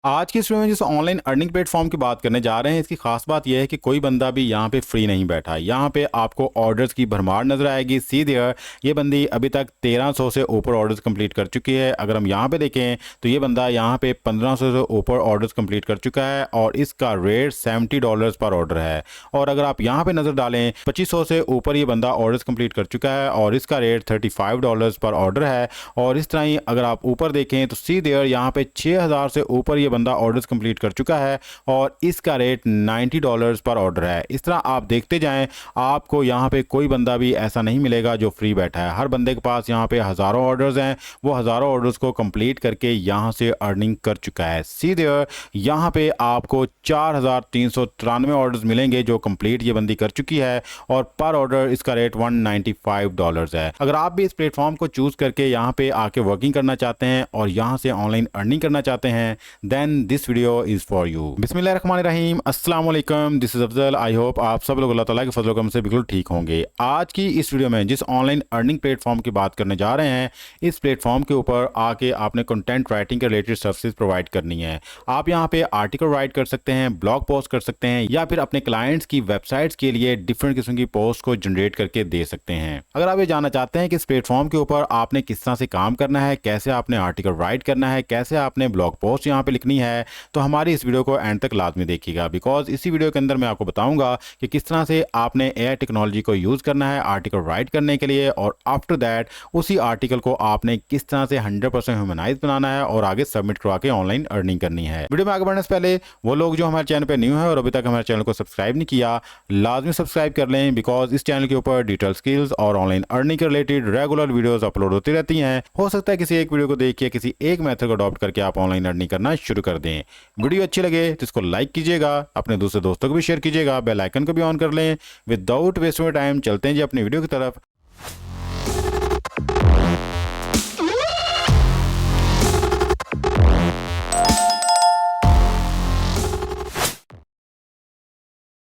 आज की इस वीडियो में जिस ऑनलाइन अर्निंग प्लेटफॉर्म की बात करने जा रहे हैं, इसकी खास बात यह है कि कोई बंदा भी यहाँ पे फ्री नहीं बैठा है। यहाँ पे आपको ऑर्डर्स की भरमार नजर आएगी। सी देयर, ये बंदी अभी तक 1300 से ऊपर ऑर्डर्स कंप्लीट कर चुकी है। अगर हम यहाँ पे देखें तो ये बंदा यहाँ पे 1500 से ऊपर ऑर्डर्स कंप्लीट कर चुका है और इसका रेट $70 पर ऑर्डर है। और अगर आप यहाँ पे नजर डालें, 2500 से ऊपर ये बंदा ऑर्डर्स कंप्लीट कर चुका है और इसका रेट $35 पर ऑर्डर है। और इस तरह ही अगर आप ऊपर देखें तो सी देयर, यहाँ पे 6000 से ऊपर बंदा ऑर्डर्स कंप्लीट कर चुका है और इसका रेट $90 पर ऑर्डर है। इस तरह आप देखते जाएं, आपको यहाँ पे कोई बंदा भी ऐसा नहीं मिलेगा जो फ्री बैठा है। हर बंदे के पास यहाँ पे हज़ारों ऑर्डर्स हैं, वो हज़ारों ऑर्डर्स को कंप्लीट करके यहाँ से अर्निंग कर चुका है। सी देयर, यहाँ पे आपको 4393 ऑर्डर्स मिलेंगे जो कंप्लीट ये बंदी कर चुकी है और पर ऑर्डर इसका रेट $195 है। अगर आप भी इस प्लेटफॉर्म को चूज करके यहाँ पे आके वर्किंग करना चाहते हैं और यहाँ से ऑनलाइन अर्निंग करना चाहते हैं, then this video is for you. बिस्मिल्लाहिर्रहमानिर्रहीम, अस्सलाम वालेकुम, this is Afzal. I hope आप सब लोग अल्लाह ताला के फजल करम से बिल्कुल ठीक होंगे। आज की इस वीडियो में जिस ऑनलाइन अर्निंग प्लेटफॉर्म की बात करने जा रहे हैं, इस प्लेटफॉर्म के ऊपर आके आपने कंटेंट राइटिंग के रिलेटेड सर्विसेज प्रोवाइड करनी है। आप यहाँ पे आर्टिकल राइट कर सकते हैं, ब्लॉग पोस्ट कर सकते हैं या फिर अपने क्लाइंट्स की वेबसाइट्स के लिए डिफरेंट किस्म की पोस्ट को जनरेट करके दे सकते हैं। अगर आप ये जानना चाहते हैं कि इस प्लेटफॉर्म के ऊपर आपने किस तरह से काम करना है, कैसे आपने आर्टिकल राइट करना है, कैसे आपने ब्लॉग पोस्ट यहाँ पे लिखनी है, तो हमारी इस वीडियो को एंड तक लाजमी देखिएगा। बिकॉज इसी वीडियो के अंदर मैं आपको बताऊंगा कि किस तरह से आपने एआई टेक्नोलॉजी को यूज करना है आर्टिकल राइट करने के लिए और आफ्टर दैट उसी आर्टिकल को आपने किस तरह से 100% ह्यूमनाइज बनाना है और आगे सबमिट करवा के ऑनलाइन अर्निंग करनी है। वीडियो में आगे बढ़ने से पहले वो लोग जो हमारे चैनल पे न्यू है और अभी तक हमारे चैनल को सब्सक्राइब नहीं किया, लाजमी सब्सक्राइब कर लें। बिकॉज इस चैनल के ऊपर डिटेल स्किल्स और ऑनलाइन अर्निंग के रिलेटेड रेगुलर वीडियोस अपलोड होती रहती हैं। हो सकता है किसी एक वीडियो को देख के किसी एक मेथड को अडॉप्ट करके आप ऑनलाइन अर्निंग करना शुरू कर दें। वीडियो अच्छी लगे तो इसको लाइक कीजिएगा, अपने दूसरे दोस्तों को भी शेयर कीजिएगा, बेल आइकन को भी ऑन कर लें। विदाउट वेस्टिंग टाइम चलते हैं जी अपनी वीडियो की तरफ।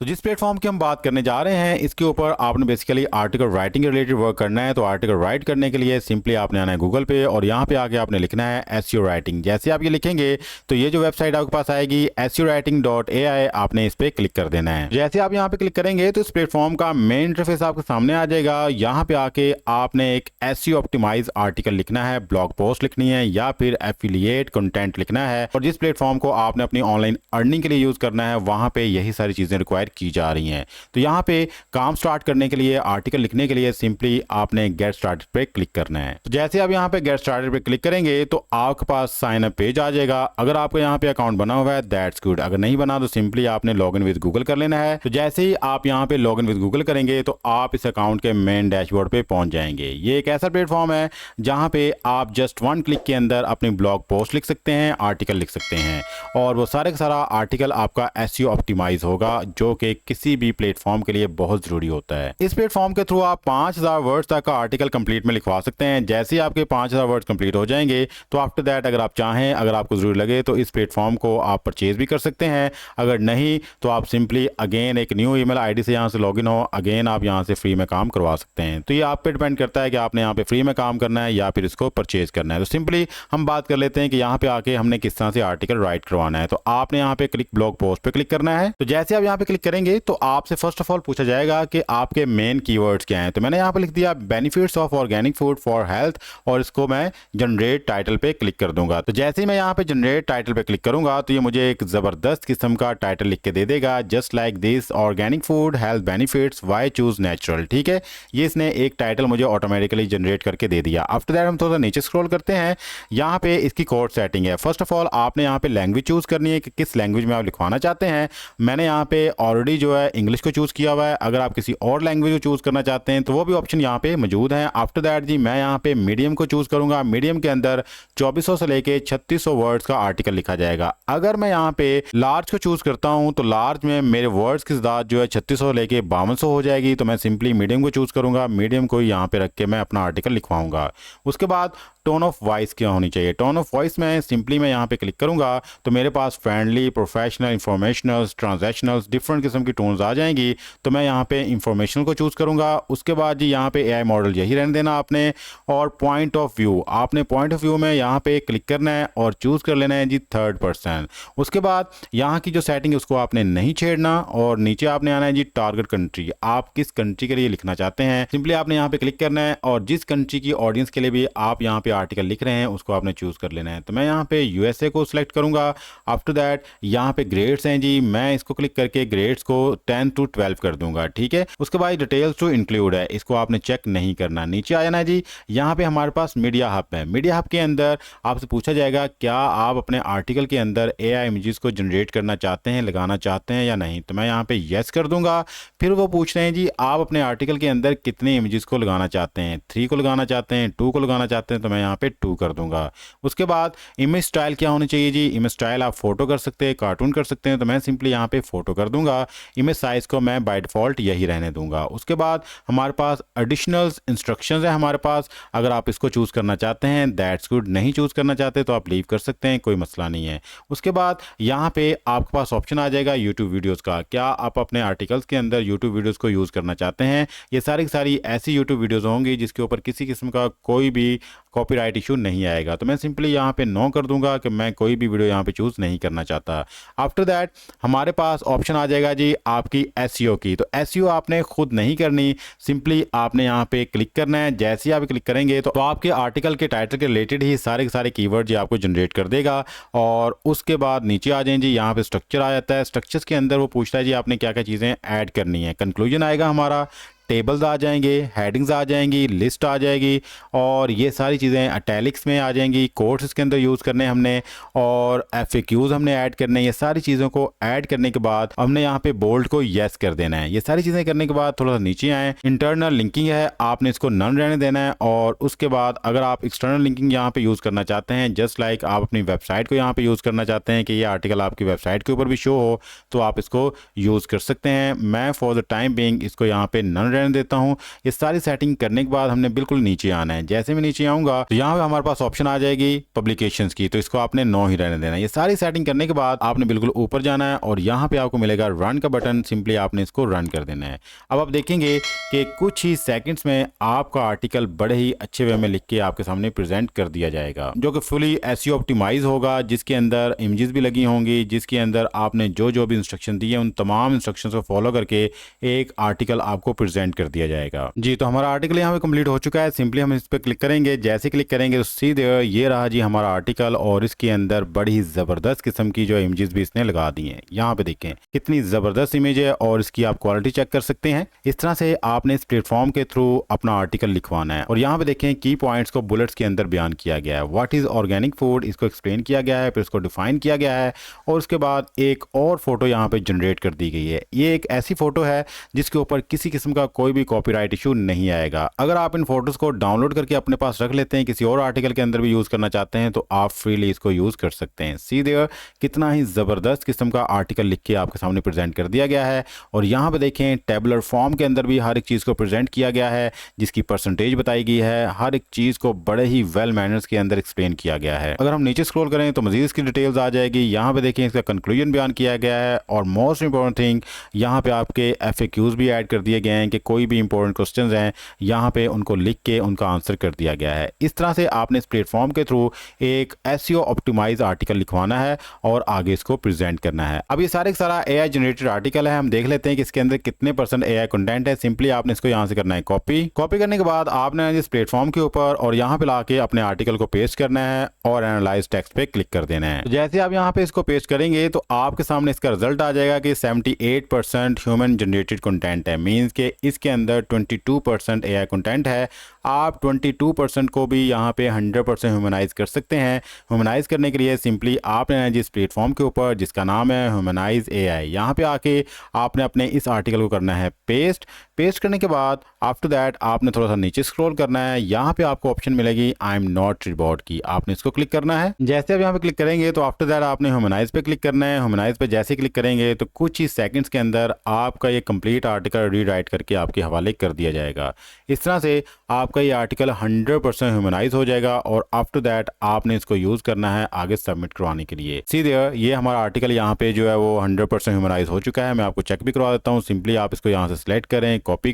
तो जिस प्लेटफॉर्म की हम बात करने जा रहे हैं, इसके ऊपर आपने basically article writing related work करना है। तो आर्टिकल राइट करने के लिए सिंपली आपने आना है गूगल पे और यहाँ पे आके आपने लिखना है एसईओ राइटिंग। जैसे आप ये लिखेंगे तो ये जो वेबसाइट आपके पास आएगी SEOwriting.ai, आपने इस पर क्लिक कर देना है। जैसे आप यहाँ पे क्लिक करेंगे तो इस प्लेटफॉर्म का मेन इंटरफेस आपके सामने आ जाएगा। यहाँ पे आके आपने एक SEO ऑप्टिमाइज आर्टिकल लिखना है, ब्लॉग पोस्ट लिखनी है या फिर एफिलिएट कंटेंट लिखना है। और जिस प्लेटफॉर्म को आपने अपनी ऑनलाइन अर्निंग के लिए यूज करना है, वहां पे यही सारी चीजें रिक्वायर की जा रही हैं। तो यहाँ पे काम स्टार्ट करने के लिए, आर्टिकल लिखने के लिए सिंपली आपने गेट स्टार्टेड पे क्लिक करना है। तो जैसे आप यहाँ पे गेट स्टार्टेड पे क्लिक करेंगे तो आपके पास साइन अप पेज आ जाएगा। अगर आपको यहाँ पे अकाउंट बना हुआ है दैट्स गुड, अगर नहीं बना तो सिंपली आपने लॉग इन विद गूगल कर लेना है। तो जैसे ही आप यहाँ पे लॉग इन विद गूगल करेंगे तो आप इस अकाउंट के मेन डैशबोर्ड पे पहुंच जाएंगे। ये एक ऐसा प्लेटफॉर्म है जहां पे आप जस्ट वन क्लिक के अंदर अपनी ब्लॉग पोस्ट लिख सकते हैं, आर्टिकल लिख सकते हैं और वो सारे का सारा आर्टिकल आपका SEO ऑप्टिमाइज होगा, जो कि किसी भी प्लेटफॉर्म के लिए बहुत जरूरी होता है। इस प्लेटफॉर्म के थ्रू आप 5000 वर्ड्स तक का आर्टिकल कंप्लीट में लिखवा सकते हैं। जैसे ही आपके 5000 वर्ड्स कंप्लीट हो जाएंगे तो आफ्टर दैट अगर आप चाहें, अगर आपको जरूरी लगे तो इस प्लेटफॉर्म को आप परचेज भी कर सकते हैं। अगर नहीं तो आप सिंपली अगेन एक न्यू ईमेल आईडी से यहाँ से लॉगिन हो, अगेन आप यहाँ से फ्री में काम करवा सकते हैं। तो ये आप पे डिपेंड करता है कि आपने यहाँ पे फ्री में काम करना है या फिर इसको परचेज करना है। तो सिंपली हम बात कर लेते हैं कि यहाँ पे आके हमने किस तरह से आर्टिकल राइट करवाना है। तो आपने यहाँ पे क्लिक ब्लॉग पोस्ट पे क्लिक करना है। तो जैसे आप यहाँ पे क्लिक करेंगे तो आपसे फर्स्ट ऑफ ऑल पूछा जाएगा कि आपके मेन कीवर्ड्स क्या हैं। तो मैंने यहाँ पे लिख दिया benefits of organic food for health और इसको मैं जनरेट टाइटल पे क्लिक कर दूंगा। तो जैसे ही मैं यहाँ पे जनरेट टाइटल पे क्लिक करूंगा तो ये मुझे एक जबरदस्त किस्म का टाइटल लिख के दे देगा, just like this organic food health benefits why choose natural. ठीक है, ये इसने एक टाइटल मुझे ऑटोमेटिकली जनरेट करके दे दिया। आफ्टर दैट हम थोड़ा नीचे स्क्रॉल करते हैं। यहाँ पे इसकी कोड सेटिंग है। फर्स्ट ऑफ ऑल आपने यहाँ पे लैंग्वेज चूज करनी है कि किस लैंग्वेज में आप लिखवाना चाहते हैं। मैंने यहाँ पे ऑलरेडी जो है इंग्लिश को चूज किया हुआ है। अगर आप किसी और लैंग्वेज को चूज करना चाहते हैं तो वो भी ऑप्शन यहाँ पे मौजूद है। आफ्टर दैट जी मैं यहाँ पे मीडियम को चूज करूंगा। मीडियम के अंदर 2400 से लेके 3600 वर्ड्स का आर्टिकल लिखा जाएगा। अगर मैं यहाँ पे लार्ज को चूज करता हूँ तो लार्ज में मेरे वर्ड्स की तादाद जो है 3600 लेके 5200 हो जाएगी। तो मैं सिंपली मीडियम को चूज करूंगा, मीडियम को यहाँ पे रख के मैं अपना आर्टिकल लिखवाऊंगा। उसके बाद टोन ऑफ वॉइस क्या होनी चाहिए। टोन ऑफ वॉइस में सिंपली मैं यहाँ पे क्लिक करूँगा तो मेरे पास friendly, professional, informational, transactional different किस्म की टोन्स आ जाएंगी। तो मैं यहाँ पे इंफॉर्मेशनल को चूज़ करूँगा। उसके बाद जी यहाँ पे एआई मॉडल यही रहने देना आपने, और पॉइंट ऑफ व्यू, आपने पॉइंट ऑफ व्यू में यहाँ पे क्लिक करना है और चूज़ कर लेना है जी थर्ड पर्सन। उसके बाद यहाँ की जो सेटिंग है उसको आपने नहीं छेड़ना, और नीचे आपने आना है जी टारगेट कंट्री, आप किस कंट्री के लिए लिखना चाहते हैं। सिंपली आपने यहाँ पे क्लिक करना है और जिस कंट्री की ऑडियंस के लिए भी आप यहाँ पे आर्टिकल लिख रहे हैं उसको आपने चूज़ कर लेना है। तो मैं यहाँ पे यूएसए को सिलेक्ट करूँगा। आफ्टर दैट यहाँ पे ग्रेड्स हैं जी, मैं इसको क्लिक करके ग्रेड्स को 10 to 12 कर दूंगा, ठीक है। उसके बाद डिटेल्स टू इंक्लूड है, इसको आपने चेक नहीं करना। नीचे आ जाना जी, यहाँ पे हमारे पास मीडिया हब है। मीडिया हब के अंदर आपसे पूछा जाएगा क्या आप अपने आर्टिकल के अंदर एआई इमेजेस को जनरेट करना चाहते हैं, लगाना चाहते हैं या नहीं। तो मैं यहाँ पे यस कर दूंगा। फिर वो पूछ रहे हैं जी आप अपने आर्टिकल के अंदर कितने इमेजेस को लगाना चाहते हैं, 3 को लगाना चाहते हैं, 2 को लगाना चाहते हैं। तो मैं यहाँ पे 2 कर दूंगा। उसके बाद इमेज स्टाइल क्या होनी चाहिए जी, इमेज स्टाइल आप फोटो कर सकते हैं, कार्टून कर सकते हैं। तो मैं सिंपली यहाँ पे फोटो कर दूंगा। इमेज साइज को मैं बाय डिफॉल्ट यही रहने दूंगा। उसके बाद हमारे पास एडिशनल इंस्ट्रक्शंस है हमारे पास, अगर आप इसको चूज़ करना चाहते हैं दैट्स गुड, नहीं चूज़ करना चाहते तो आप लीव कर सकते हैं, कोई मसला नहीं है। उसके बाद यहाँ पे आपके पास ऑप्शन आ जाएगा यूट्यूब वीडियोस का, क्या आप अपने आर्टिकल्स के अंदर यूट्यूब वीडियोस को यूज़ करना चाहते हैं। ये सारी की सारी ऐसी यूट्यूब वीडियोस होंगी जिसके ऊपर किसी किस्म का कोई भी कॉपीराइट इशू नहीं आएगा। तो मैं सिंपली यहाँ पे नो कर दूंगा कि मैं कोई भी वीडियो यहाँ पे चूज़ नहीं करना चाहता। आफ्टर दैट हमारे पास ऑप्शन आ जाएगा जी आपकी एसईओ की। तो एसईओ आपने खुद नहीं करनी, सिंपली आपने यहाँ पे क्लिक करना है। जैसे ही आप क्लिक करेंगे तो आपके आर्टिकल के टाइटल के रिलेटेड ही सारे के सारे कीवर्ड जी आपको जनरेट कर देगा। और उसके बाद नीचे आ जाएं जी, यहाँ पे स्ट्रक्चर आ जाता है। स्ट्रक्चर्स के अंदर वो पूछता है जी आपने क्या क्या चीज़ें ऐड करनी है। कंक्लूजन आएगा हमारा, टेबल्स आ जाएंगे, हेडिंग्स आ जाएंगी, लिस्ट आ जाएगी, और ये सारी चीज़ें अटैलिक्स में आ जाएंगी। कोट्स इसके अंदर यूज़ करने हमने, और एफएक्यूज हमने ऐड करने। ये सारी चीज़ों को ऐड करने के बाद हमने यहाँ पे बोल्ड को येस कर देना है। ये सारी चीज़ें करने के बाद थोड़ा सा नीचे आए, इंटरनल लिंकिंग है, आपने इसको नन रहने देना है। और उसके बाद अगर आप एक्सटर्नल लिंकिंग यहाँ पे यूज़ करना चाहते हैं, जस्ट लाइक आप अपनी वेबसाइट को यहाँ पे यूज़ करना चाहते हैं कि ये आर्टिकल आपकी वेबसाइट के ऊपर भी शो हो, तो आप इसको यूज़ कर सकते हैं। मैं फॉर द टाइम बिंग इसको यहाँ पे नन रहने देता हूँ। ये सारी सेटिंग करने के बाद हमने बिल्कुल नीचे आना है। जैसे मैं नीचे आऊँगा तो यहाँ पे हमारे पास ऑप्शन आ जाएगी पब्लिकेशंस की, तो इसको आपने नो ही रहने देना है। ये सारी सेटिंग करने के बाद आपने बिल्कुल ऊपर जाना है और यहाँ पे आपको मिलेगा रन का बटन, सिंपली आपने इसको रन कर देना है। अब आप देखेंगे कि कुछ ही सेकंड्स में आपका आर्टिकल बड़े ही अच्छे वे में लिख के आपके सामने प्रेजेंट कर दिया जाएगा, जो कि फुली एसईओ ऑप्टिमाइज होगा, जिसके अंदर इमेजेस भी लगी होंगी, जिसके अंदर आपने जो भी इंस्ट्रक्शन दिए उन तमाम इंस्ट्रक्शंस को फॉलो करके एक आर्टिकल आपको प्रेजेंट कर दिया जाएगा। जी, तो हमारा आर्टिकल यहाँ पे कंप्लीट हो चुका है। सिंपली हम इस पर क्लिक करेंगे। जैसे क्लिक करेंगे तो सीधे ये रहा जी हमारा आर्टिकल, और इसके अंदर बड़ी ही ज़बरदस्त किस्म की जो इमेजेस भी इसने लगा दी हैं। यहाँ पे देखें कितनी ज़बरदस्त इमेज है, और इसकी आप क्वालिटी चेक कर सकते हैं। इस तरह से आपने इस प्लेटफॉर्म के थ्रू अपना आर्टिकल लिखवाना है। और यहाँ पे देखें की पॉइंट्स को बुलेट्स के अंदर बयान किया गया है। व्हाट इज़ ऑर्गेनिक फूड, इसको एक्सप्लेन किया गया है, फिर इसको डिफाइन किया गया है, और उसके बाद एक और फोटो यहाँ पे जनरेट कर दी गई है। ये एक ऐसी फोटो है जिसके ऊपर किसी किस्म का कोई भी कॉपीराइट इशू नहीं आएगा। अगर आप इन फोटोज को डाउनलोड करके अपने पास रख लेते हैं, किसी और आर्टिकल के अंदर भी यूज करना चाहते हैं, तो आप फ्रीली इसको यूज कर सकते हैं। सीधे कितना ही जबरदस्त किस्म का आर्टिकल लिख के आपके सामने प्रेजेंट कर दिया गया है। और यहाँ पे देखें टेबुलर फॉर्म के अंदर भी हर एक चीज़ को प्रेजेंट किया गया है, जिसकी परसेंटेज बताई गई है। हर एक चीज़ को बड़े ही वेल मैनर्स के अंदर एक्सप्लेन किया गया है। अगर हम नीचे स्क्रॉल करें तो मजीद इसकी डिटेल्स आ जाएगी। यहाँ पे देखें इसका कंक्लूजन बयान किया गया है, और मोस्ट इंपॉर्टेंट थिंग यहाँ पे आपके एफएक्यूज भी ऐड कर दिए गए हैं कि कोई भी इंपॉर्टेंट क्वेश्चंस हैं यहाँ पे उनको लिख के उनका आंसर कर दिया गया है। इस तरह से आपने इस प्लेटफॉर्म के थ्रू एक एसईओ ऑप्टिमाइज आर्टिकल लिखवाना है और आगे इसको प्रेजेंट करना है। अब ये सारे सारा एआई जनरेटेड आर्टिकल है, हम देख लेते हैं कि इसके अंदर कितने % एआई कंटेंट है। सिंपली आपने इसको यहाँ से करना है कॉपी करने के बाद आपने इस प्लेटफॉर्म के ऊपर और यहाँ पे लाके अपने आर्टिकल को पेस्ट करना है और एनालाइज टेक्स्ट पे क्लिक कर देना है। तो जैसे आप यहाँ पे इसको पेस्ट करेंगे तो आपके सामने इसका रिजल्ट आ जाएगा कि 78% ह्यूमन जनरेटेड कंटेंट है। मींस के इसके अंदर 22% एआई कंटेंट है। आप 22% को भी यहाँ पे 100% ह्यूमनाइज कर सकते हैं। ह्यूमनाइज करने के लिए सिंपली आपने जिस प्लेटफॉर्म के ऊपर जिसका नाम है ह्यूमनाइज एआई, यहाँ पे आके आपने अपने इस आर्टिकल को करना है पेस्ट करने के बाद आफ्टर दैट आपने थोड़ा सा नीचे स्क्रॉल करना है। यहाँ पे आपको ऑप्शन मिलेगी आई एम नॉट रिबॉट की, आपने इसको क्लिक करना है। जैसे आप यहाँ पे क्लिक करेंगे तो आफ्टर दैट आपने ह्यूमनाइज पे क्लिक करना है। ह्यूमनाइज पे जैसे क्लिक करेंगे तो कुछ ही सेकंड्स के अंदर आपका ये कंप्लीट आर्टिकल रीराइट करके आपके हवाले कर दिया जाएगा। इस तरह से आप आपका ये आर्टिकल 100% ह्यूमनाइज हो जाएगा और आफ्टर दैट आपने इसको यूज करना है आगे सबमिट करवाने के लिए। सी देयर, ये हमारा आर्टिकल यहाँ पे जो है वो 100% ह्यूमनाइज हो चुका है। मैं आपको चेक भी करवा देता हूँ। सिंपली आप इसको यहाँ से सिलेक्ट करें, कॉपी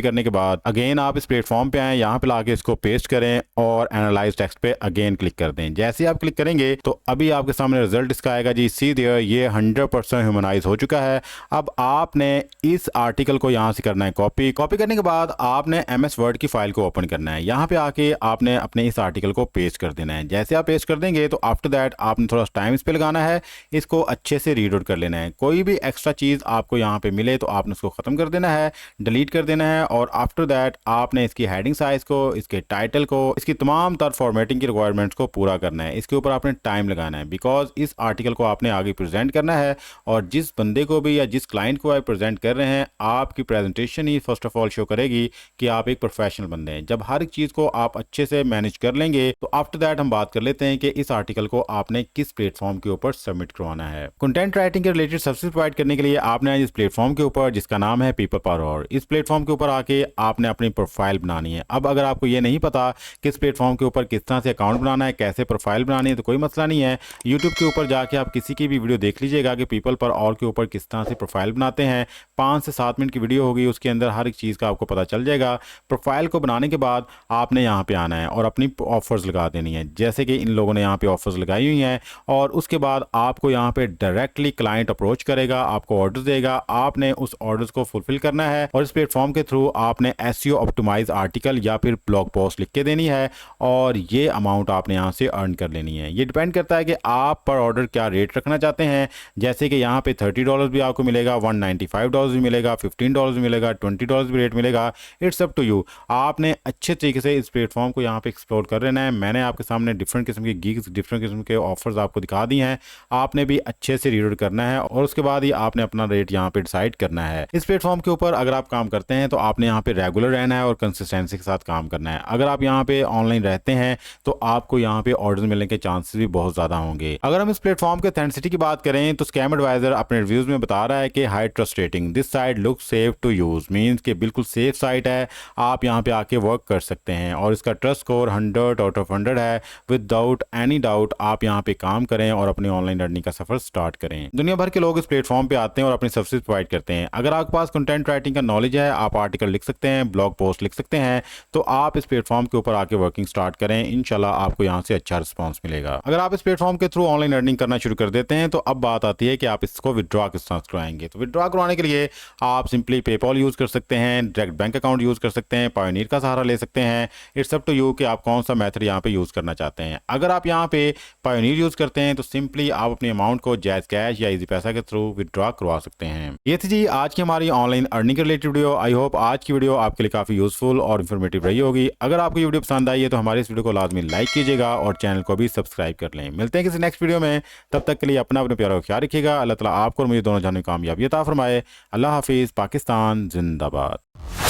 करने के बाद अगेन आप इस प्लेटफॉर्म पे आए, यहाँ पे लाके इसको पेस्ट करें और एनालाइज टेक्स्ट पे अगेन क्लिक कर दें। जैसे आप क्लिक करेंगे तो अभी आपके सामने रिजल्ट इसका आएगा जी। सी देयर, ये 100% ह्यूमनाइज हो चुका है। अब आपने इस आर्टिकल को यहाँ से करना है कॉपी करने के बाद आपने MS वर्ड की फाइल को ओपन करना है। यहाँ पे आके आपने अपने इस आर्टिकल को पेस्ट कर देना है। जैसे आप पेस्ट कर देंगे तो आफ्टर दैट आपने थोड़ा टाइम इस पे लगाना है, इसको अच्छे से रीड आउट कर लेना है। कोई भी एक्स्ट्रा चीज़ आपको यहाँ पे मिले तो आपने उसको ख़त्म कर देना है, डिलीट कर देना है और आफ्टर दैट आपने इसकी हेडिंग साइज को, इसके टाइटल को, इसकी तमाम तर फॉर्मेटिंग की रिक्वायरमेंट्स को पूरा करना है। इसके ऊपर आपने टाइम लगाना है बिकॉज इस आर्टिकल को आपने आगे प्रेजेंट करना है और जिस बंदे को भी या जिस क्लाइंट को आप प्रेजेंट कर रहे हैं, आपकी presentation he first of all show करेगी कि आप एक प्रोफेशनल बंदे हैं। जब हर एक चीज़ को आप अच्छे से मैनेज कर लेंगे तो आफ्टर दैट हम बात कर लेते हैं कि इस आर्टिकल को आपने किस प्लेटफॉर्म के ऊपर सबमिट करवाना है। कंटेंट राइटिंग के रिलेटेड सर्विस प्रोवाइड करने के लिए आपने इस प्लेटफॉर्म के ऊपर, जिसका नाम है पीपल पावर, इस प्लेटफॉर्म के ऊपर आके आपने अपनी प्रोफाइल बनानी है। अब अगर आपको ये नहीं पता कि इस प्लेटफॉर्म के ऊपर किस तरह से अकाउंट बनाना है, कैसे प्रोफाइल बनानी है, तो कोई मसला नहीं है। यूट्यूब के ऊपर जाके आप किसी की भी वीडियो देख लीजिएगा कि पीपल पर और के ऊपर किस तरह से प्रोफाइल बनाते हैं। 5 से 7 मिनट की वीडियो होगी, उसके अंदर हर एक चीज़ का आपको पता चल जाएगा। प्रोफाइल को बनाने के बाद आपने यहाँ पे आना है और अपनी ऑफर्स लगा देनी है, जैसे कि इन लोगों ने यहाँ पे ऑफर्स लगाई हुई हैं। और उसके बाद आपको यहाँ पे डायरेक्टली क्लाइंट अप्रोच करेगा, आपको ऑर्डर देगा, आपने उस ऑर्डर्स को फुलफिल करना है और इस प्लेटफॉर्म के थ्रू आपने SEO ऑप्टिमाइज आर्टिकल या फिर ब्लॉग पोस्ट लिख के देनी है और ये अमाउंट आपने यहाँ से अर्न कर लेनी है। ये डिपेंड करता है कि आप पर ऑर्डर क्या रेट रखना चाहते हैं। जैसे कि यहाँ पे $30 भी आपको मिलेगा, $195 भी मिलेगा, $15 भी मिलेगा, $20 भी रेट मिलेगा। It's up to you. आपने अच्छे तरीके से इस प्लेटफॉर्म को यहाँ पे एक्सप्लोर कर लेना है। मैंने आपके सामने डिफरेंट किस्म की गिग्स, डिफरेंट किस्म के ऑफर्स आपको दिखा दी हैं। आपने भी अच्छे से रीड करना है और उसके बाद ही आपने अपना रेट यहाँ पे डिसाइड करना है। इस प्लेटफॉर्म के ऊपर अगर आप काम करते हैं तो आपने यहाँ पे रेगुलर रहना है और कंसिस्टेंसी के साथ काम करना है। अगर आप यहाँ पे ऑनलाइन रहते हैं तो आपको यहाँ पे ऑर्डर मिलने के चांसेस भी बहुत ज्यादा होंगे। अगर हम इस प्लेटफॉर्म के ऑथेंटिसिटी की बात करें तो स्कैम एडवाइजर अपने रिव्यूज में बता रहा है कि high trust rating, this site look safe to use, means कि बिल्कुल सेफ साइट है, आप यहाँ पे आके वर्क कर सकते हैं और इसका ट्रस्ट स्कोर 100 आउट ऑफ 100 है। विदाउट एनी डाउट आप यहाँ पे काम करें और अपनी ऑनलाइन लर्निंग का सफर स्टार्ट करें। दुनिया भर के लोग इस प्लेटफॉर्म पे आते हैं और अपनी सर्विस प्रोवाइड करते हैं। अगर आपके पास कंटेंट राइटिंग का नॉलेज है, आप आर्टिकल लिख सकते हैं, ब्लॉग पोस्ट लिख सकते हैं, तो आप इस प्लेटफॉर्म के ऊपर आके वर्किंग स्टार्ट करें। इंशाल्लाह आपको यहाँ से अच्छा रिस्पॉन्स मिलेगा। अगर आप इस प्लेटफॉर्म के थ्रू ऑनलाइन अर्निंग करना शुरू कर देते हैं तो अब बात आती है कि आप इसको विड्रॉ किस तरह करवाएंगे। तो विड्रॉ करवाने के लिए आप सिंपली पेपॉल यूज कर सकते हैं, डायरेक्ट बैंक अकाउंट यूज कर सकते हैं, पायोनियर का सहारा ले सकते हैं। इट्स अप टू यू कि आप कौन सा मेथड यहाँ पे यूज करना चाहते हैं। अगर आप यहाँ पे पायोनियर यूज करते हैं तो सिंपली आप अपनी अमाउंट को जैज कैश या इजी पैसा के थ्रू विड्रॉ करवा सकते हैं। ये थी जी आज की हमारी ऑनलाइन अर्निंग के रिलेटेड वीडियो। आई होप आज की वीडियो आपके लिए काफी यूजफुल और इन्फॉर्मेटिव रही होगी। अगर आपको ये वीडियो पसंद आई है तो हमारे इस वीडियो को लाजमी लाइक कीजिएगा और चैनल को भी सब्सक्राइब कर लें। मिलते हैं किसी नेक्स्ट वीडियो में, तब तक के लिए अपना अपने प्यारा ख्याल रखिएगा। अल्लाह ताला आपको और मुझे दोनों जाने कामयाबी अता फरमाए। अल्लाह हाफिज। पाकिस्तान जिंदाबाद।